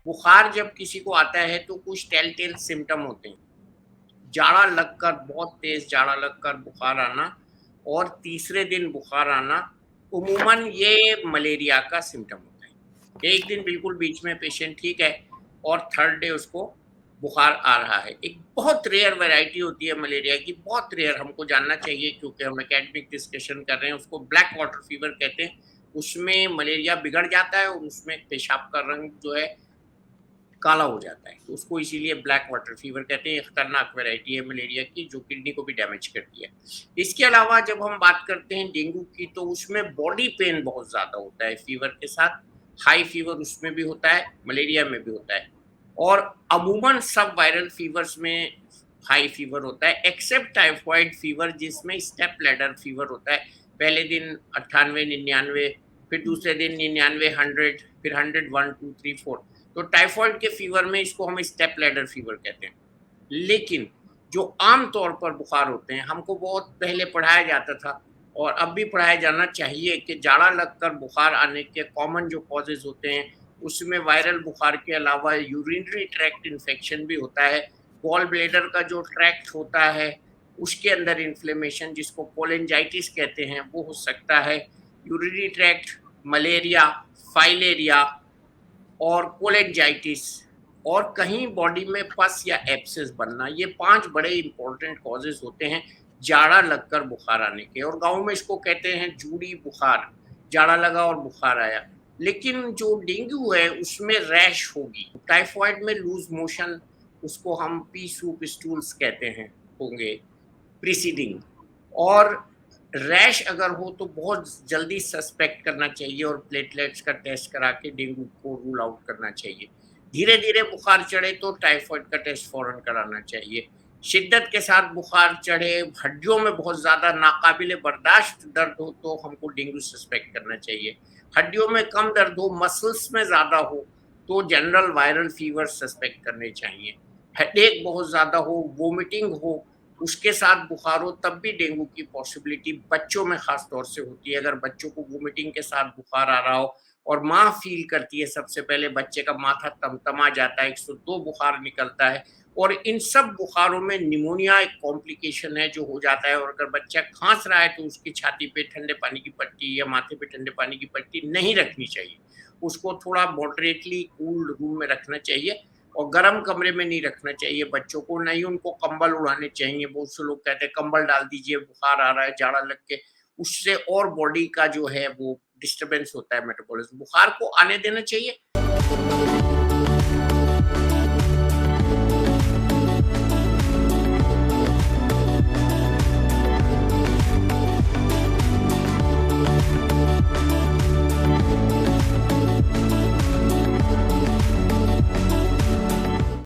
बुखार जब किसी को आता है तो कुछ टेल टेल सिम्टम होते हैं। जाड़ा लगकर, बहुत तेज जाड़ा लगकर बुखार आना और तीसरे दिन बुखार आना, उमूमन ये मलेरिया का सिम्टम होता है। एक दिन बिल्कुल बीच में पेशेंट ठीक है और थर्ड डे उसको बुखार आ रहा है। एक बहुत रेयर वैरायटी होती है मलेरिया की, बहुत रेयर, हमको जानना चाहिए क्योंकि हम एकेडमिक डिस्कशन कर रहे हैं। उसको ब्लैक वाटर फीवर कहते हैं। उसमें मलेरिया बिगड़ जाता है और उसमें पेशाब का रंग जो है काला हो जाता है, तो उसको इसीलिए ब्लैक वाटर फीवर कहते हैं। एक खतरनाक वैरायटी है मलेरिया की जो किडनी को भी डैमेज करती है। इसके अलावा जब हम बात करते हैं डेंगू की, तो उसमें बॉडी पेन बहुत ज़्यादा होता है फीवर के साथ। हाई फीवर उसमें भी होता है, मलेरिया में भी होता है और अमूमन सब वायरल फीवर्स में हाई फीवर होता है एक्सेप्ट टाइफाइड फीवर जिसमें स्टेप लैडर फीवर होता है। पहले दिन 98, 99, फिर दूसरे दिन 99, 100, फिर 100, 1, 2, 3, 4। तो टाइफाइड के फीवर में इसको हम स्टेप लैडर फीवर कहते हैं। लेकिन जो आम तौर पर बुखार होते हैं, हमको बहुत पहले पढ़ाया जाता था और अब भी पढ़ाया जाना चाहिए कि जाड़ा लगकर बुखार आने के कॉमन जो कॉजेज होते हैं, उसमें वायरल बुखार के अलावा यूरिनरी ट्रैक्ट इन्फेक्शन भी होता है। गॉल ब्लैडर का जो ट्रैक्ट होता है, उसके अंदर इन्फ्लेमेशन जिसको कोलेंजाइटिस कहते हैं, वो हो सकता है। यूरिनरी ट्रैक्ट, मलेरिया, फाइलेरिया और कोलेंजाइटिस और कहीं बॉडी में पस या एब्सेस बनना, ये 5 बड़े इंपॉर्टेंट कॉजेज़ होते हैं जाड़ा लगकर बुखार आने के। और गाँव में इसको कहते हैं जूड़ी बुखार, जाड़ा लगा और बुखार आया। लेकिन जो डेंगू है उसमें रैश होगी, टाइफाइड में लूज़ मोशन, उसको हम पी सूप स्टूल्स कहते हैं, होंगे प्रीसीडिंग। और रैश अगर हो तो बहुत जल्दी सस्पेक्ट करना चाहिए और प्लेटलेट्स का टेस्ट करा के डेंगू को रूल आउट करना चाहिए। धीरे-धीरे बुखार चढ़े तो टाइफाइड का टेस्ट फ़ौरन कराना चाहिए। शिद्दत के साथ बुखार चढ़े, हड्डियों में बहुत ज़्यादा नाकाबिले बर्दाश्त दर्द हो तो हमको डेंगू सस्पेक्ट करना चाहिए। हड्डियों में कम दर्द हो, मसल्स में ज़्यादा हो तो जनरल वायरल फीवर सस्पेक्ट करने चाहिए। हेडेक बहुत ज़्यादा हो, वोमिटिंग हो, उसके साथ बुखार हो, तब भी डेंगू की पॉसिबिलिटी बच्चों में ख़ास तौर से होती है। अगर बच्चों को वोमिटिंग के साथ बुखार आ रहा हो और माँ फ़ील करती है, सबसे पहले बच्चे का माथा तमतमा जाता है, 102 बुखार निकलता है और इन सब बुखारों में निमोनिया एक कॉम्प्लिकेशन है जो हो जाता है। और अगर बच्चा खाँस रहा है तो उसकी छाती पे ठंडे पानी की पट्टी या माथे पे ठंडे पानी की पट्टी नहीं रखनी चाहिए। उसको थोड़ा मॉडरेटली कूल्ड रूम में रखना चाहिए और गर्म कमरे में नहीं रखना चाहिए बच्चों को, नहीं उनको कंबल उड़ाने चाहिए। बहुत से लोग कहते हैं कंबल डाल दीजिए, बुखार आ रहा है जाड़ा लग के, उससे और बॉडी का जो है वो डिस्टर्बेंस होता है मेटाबॉलिज्म। बुखार को आने देना चाहिए।